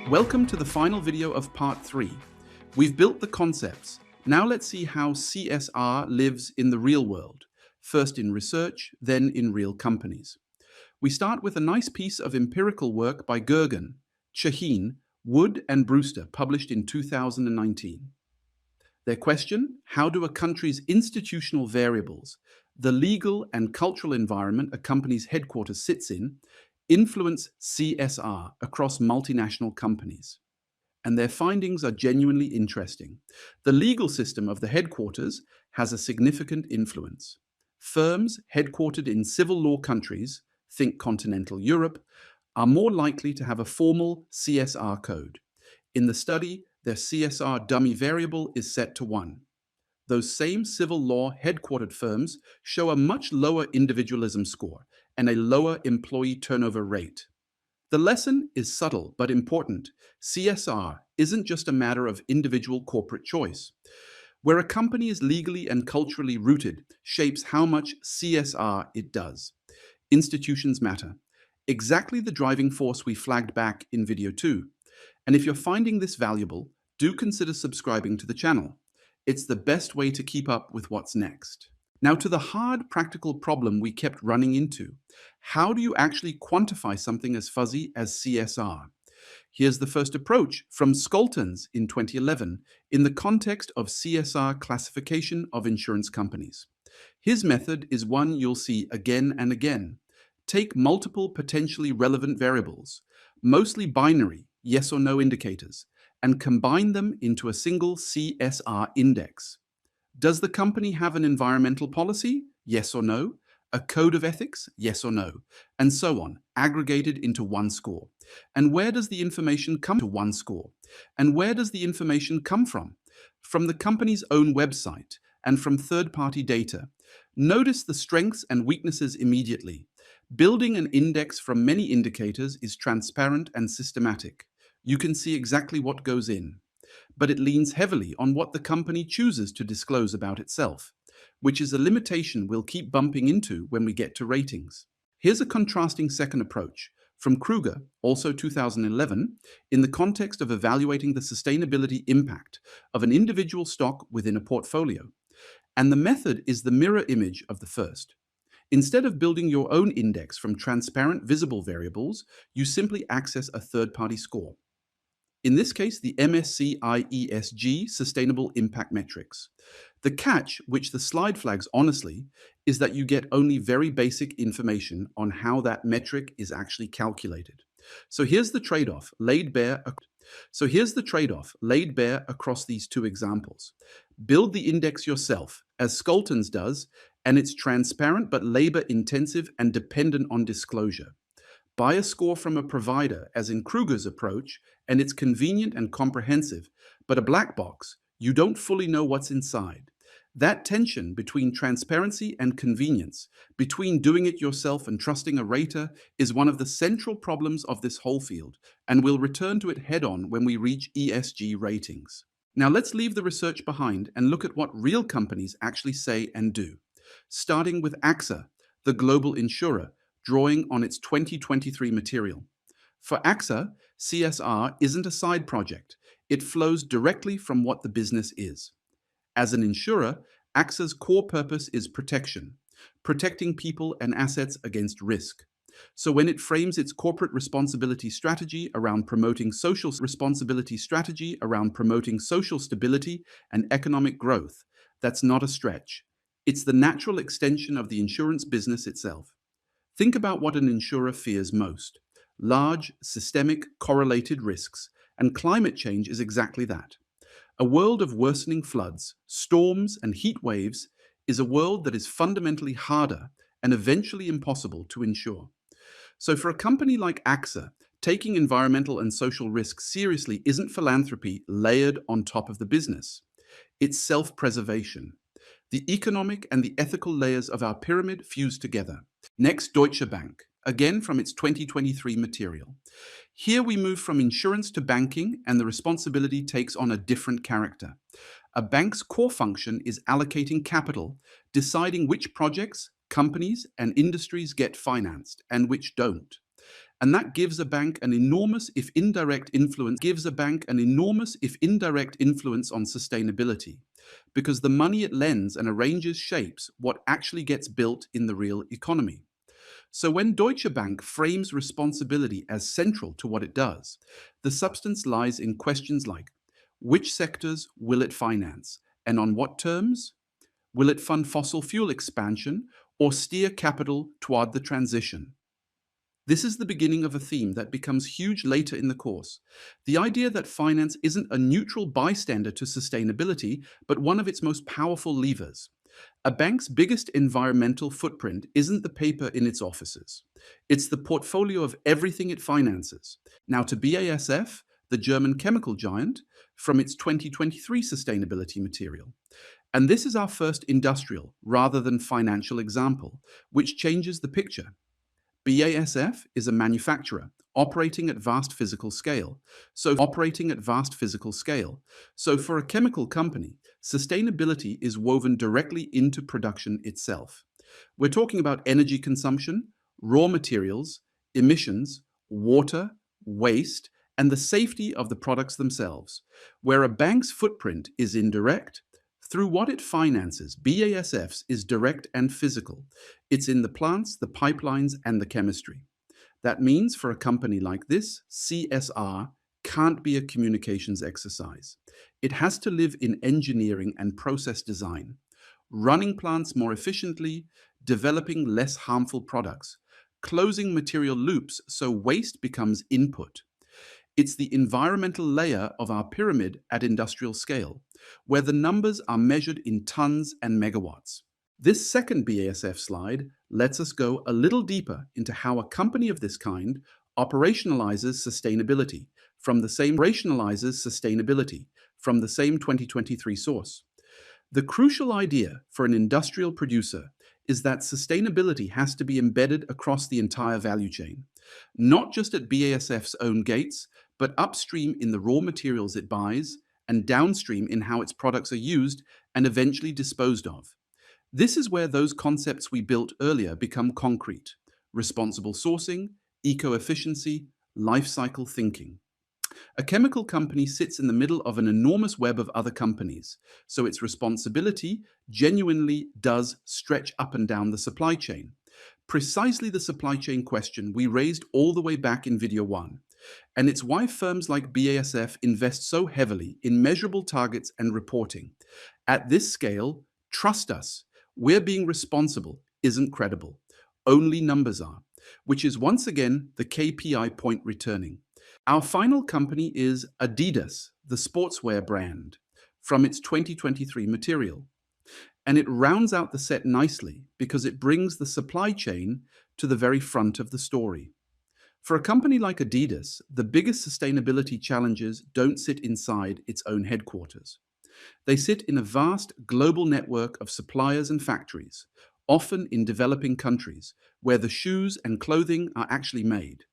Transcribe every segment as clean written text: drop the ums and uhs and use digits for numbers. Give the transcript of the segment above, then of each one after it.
Welcome to the final video of part 3. We've built the concepts. Now let's see how CSR lives in the real world, first in research, then in real companies. We start with a nice piece of empirical work by Gergen, Shaheen, Wood and Brewster, published in 2019. Their question: how do a country's institutional variables, the legal and cultural environment a company's headquarters sits in, influence CSR across multinational companies? And their findings are genuinely interesting. The legal system of the headquarters has a significant influence. Firms headquartered in civil law countries, think continental Europe, are more likely to have a formal CSR code. In the study, their CSR dummy variable is set to 1. Those same civil law headquartered firms show a much lower individualism score and a lower employee turnover rate. The lesson is subtle but important. CSR isn't just a matter of individual corporate choice. Where a company is legally and culturally rooted shapes how much CSR it does. Institutions matter. Exactly the driving force we flagged back in video 2. And if you're finding this valuable, do consider subscribing to the channel. It's the best way to keep up with what's next. Now to the hard practical problem we kept running into. How do you actually quantify something as fuzzy as CSR? Here's the first approach from Scholtens in 2011 in the context of CSR classification of insurance companies. His method is one you'll see again and again. Take multiple potentially relevant variables, mostly binary yes or no indicators, and combine them into a single CSR index. Does the company have an environmental policy? Yes or no? A code of ethics? Yes or no? And so on, aggregated into one score. And where does the information come to one score? And where does the information come from? From the company's own website and from third-party data. Notice the strengths and weaknesses immediately. Building an index from many indicators is transparent and systematic. You can see exactly what goes in. But it leans heavily on what the company chooses to disclose about itself, which is a limitation we'll keep bumping into when we get to ratings. Here's a contrasting second approach from Kruger, also 2011, in the context of evaluating the sustainability impact of an individual stock within a portfolio. And the method is the mirror image of the first. Instead of building your own index from transparent visible variables, you simply access a third-party score. In this case, the MSCI ESG Sustainable Impact Metrics. The catch, which the slide flags honestly, is that you get only very basic information on how that metric is actually calculated. So here's the trade-off laid bare across these two examples. Build the index yourself, as Scholtens does, and it's transparent but labor-intensive and dependent on disclosure. Buy a score from a provider, as in Kruger's approach, and it's convenient and comprehensive, but a black box, you don't fully know what's inside. That tension between transparency and convenience, between doing it yourself and trusting a rater, is one of the central problems of this whole field, and we'll return to it head-on when we reach ESG ratings. Now let's leave the research behind and look at what real companies actually say and do. Starting with AXA, the global insurer, drawing on its 2023 material. For AXA, CSR isn't a side project. It flows directly from what the business is. As an insurer, AXA's core purpose is protection, protecting people and assets against risk. So when it frames its corporate responsibility strategy around promoting social stability and economic growth, that's not a stretch. It's the natural extension of the insurance business itself. Think about what an insurer fears most: large, systemic, correlated risks, and climate change is exactly that. A world of worsening floods, storms, and heat waves is a world that is fundamentally harder and eventually impossible to insure. So for a company like AXA, taking environmental and social risks seriously isn't philanthropy layered on top of the business. It's self-preservation. The economic and the ethical layers of our pyramid fuse together. Next, Deutsche Bank, again from its 2023 material. Here we move from insurance to banking, and the responsibility takes on a different character. A bank's core function is allocating capital, deciding which projects, companies, and industries get financed and which don't. And that gives a bank an enormous, if indirect influence, on sustainability, because the money it lends and arranges shapes what actually gets built in the real economy. So when Deutsche Bank frames responsibility as central to what it does, the substance lies in questions like, which sectors will it finance, and on what terms? Will it fund fossil fuel expansion or steer capital toward the transition? This is the beginning of a theme that becomes huge later in the course. The idea that finance isn't a neutral bystander to sustainability, but one of its most powerful levers. A bank's biggest environmental footprint isn't the paper in its offices. It's the portfolio of everything it finances. Now, to BASF, the German chemical giant, from its 2023 sustainability material. And this is our first industrial, rather than financial example, which changes the picture. BASF is a manufacturer operating at vast physical scale. So for a chemical company, sustainability is woven directly into production itself. We're talking about energy consumption, raw materials, emissions, water, waste, and the safety of the products themselves. Where a bank's footprint is indirect, through what it finances, BASF's is direct and physical. It's in the plants, the pipelines, and the chemistry. That means for a company like this, CSR can't be a communications exercise. It has to live in engineering and process design, running plants more efficiently, developing less harmful products, closing material loops so waste becomes input. It's the environmental layer of our pyramid at industrial scale, where the numbers are measured in tons and megawatts. This second BASF slide lets us go a little deeper into how a company of this kind operationalizes sustainability from the same 2023 source. The crucial idea for an industrial producer is that sustainability has to be embedded across the entire value chain, not just at BASF's own gates, but upstream in the raw materials it buys and downstream in how its products are used and eventually disposed of. This is where those concepts we built earlier become concrete: responsible sourcing, eco-efficiency, life cycle thinking. A chemical company sits in the middle of an enormous web of other companies, so its responsibility genuinely does stretch up and down the supply chain. Precisely the supply chain question we raised all the way back in video 1. And it's why firms like BASF invest so heavily in measurable targets and reporting. At this scale, trust us, we're being responsible isn't credible. Only numbers are, which is once again the KPI point returning. Our final company is adidas, the sportswear brand, from its 2023 material. And it rounds out the set nicely because it brings the supply chain to the very front of the story. For a company like Adidas, the biggest sustainability challenges don't sit inside its own headquarters. They sit in a vast global network of suppliers and factories, often in developing countries, where the shoes and clothing are actually made.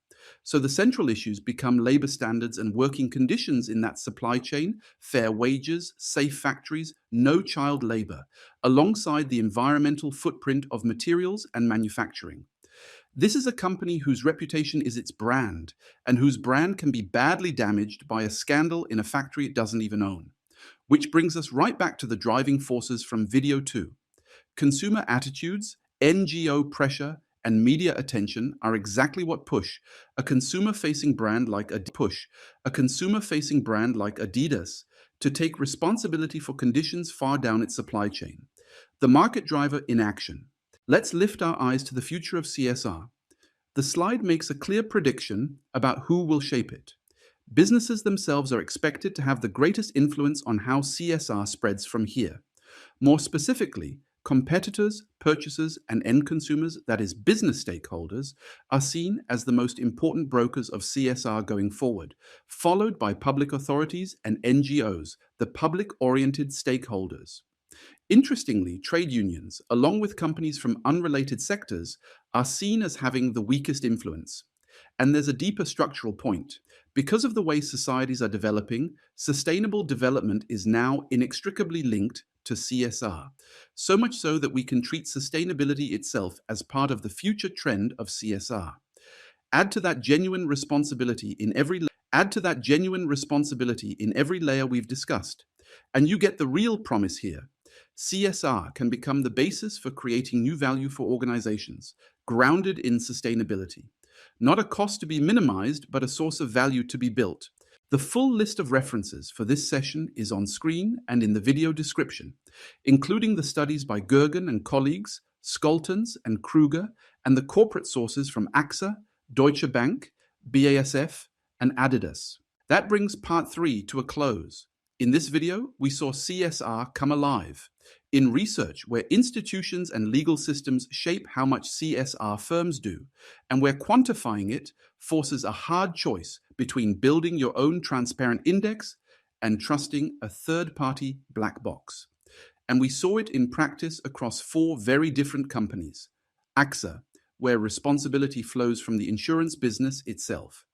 So the central issues become labor standards and working conditions in that supply chain, fair wages, safe factories, no child labor, alongside the environmental footprint of materials and manufacturing. This is a company whose reputation is its brand, and whose brand can be badly damaged by a scandal in a factory it doesn't even own. Which brings us right back to the driving forces from video 2. Consumer attitudes, NGO pressure, and media attention are exactly what push a consumer-facing brand like Adidas to take responsibility for conditions far down its supply chain. The market driver in action. Let's lift our eyes to the future of CSR. The slide makes a clear prediction about who will shape it. Businesses themselves are expected to have the greatest influence on how CSR spreads from here. More specifically, competitors, purchasers, and end consumers, that is, business stakeholders, are seen as the most important brokers of CSR going forward, followed by public authorities and NGOs, the public-oriented stakeholders. Interestingly, trade unions, along with companies from unrelated sectors, are seen as having the weakest influence. And there's a deeper structural point. Because of the way societies are developing, sustainable development is now inextricably linked to CSR, so much so that we can treat sustainability itself as part of the future trend of CSR. Add to that genuine responsibility in every layer we've discussed. And you get the real promise here. CSR can become the basis for creating new value for organizations, grounded in sustainability. Not a cost to be minimized, but a source of value to be built. The full list of references for this session is on screen and in the video description, including the studies by Gergen and colleagues, Skoltens and Kruger, and the corporate sources from AXA, Deutsche Bank, BASF, and adidas. That brings part 3 to a close. In this video, we saw CSR come alive in research where institutions and legal systems shape how much CSR firms do, and where quantifying it forces a hard choice between building your own transparent index and trusting a third-party black box. And we saw it in practice across 4 very different companies. AXA, where responsibility flows from the insurance business itself.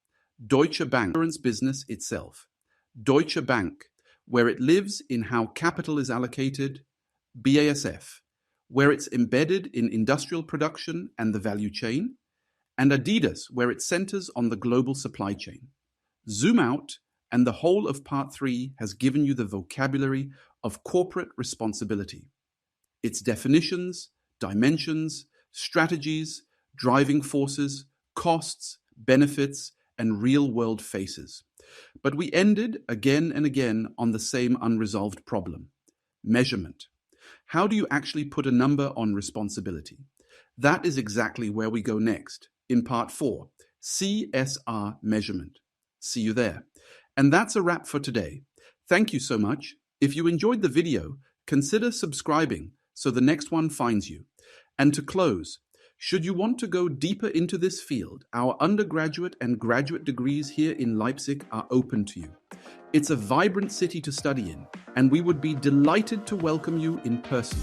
Deutsche Bank, Deutsche Bank, where it lives in how capital is allocated. BASF, where it's embedded in industrial production and the value chain. And adidas, where it centers on the global supply chain. Zoom out, and the whole of part 3 has given you the vocabulary of corporate responsibility. Its definitions, dimensions, strategies, driving forces, costs, benefits, and real-world faces. But we ended again and again on the same unresolved problem: measurement. How do you actually put a number on responsibility? That is exactly where we go next, in part 4, CSR measurement. See you there. And that's a wrap for today. Thank you so much. If you enjoyed the video, consider subscribing so the next one finds you. And to close, should you want to go deeper into this field, our undergraduate and graduate degrees here in Leipzig are open to you. It's a vibrant city to study in, and we would be delighted to welcome you in person.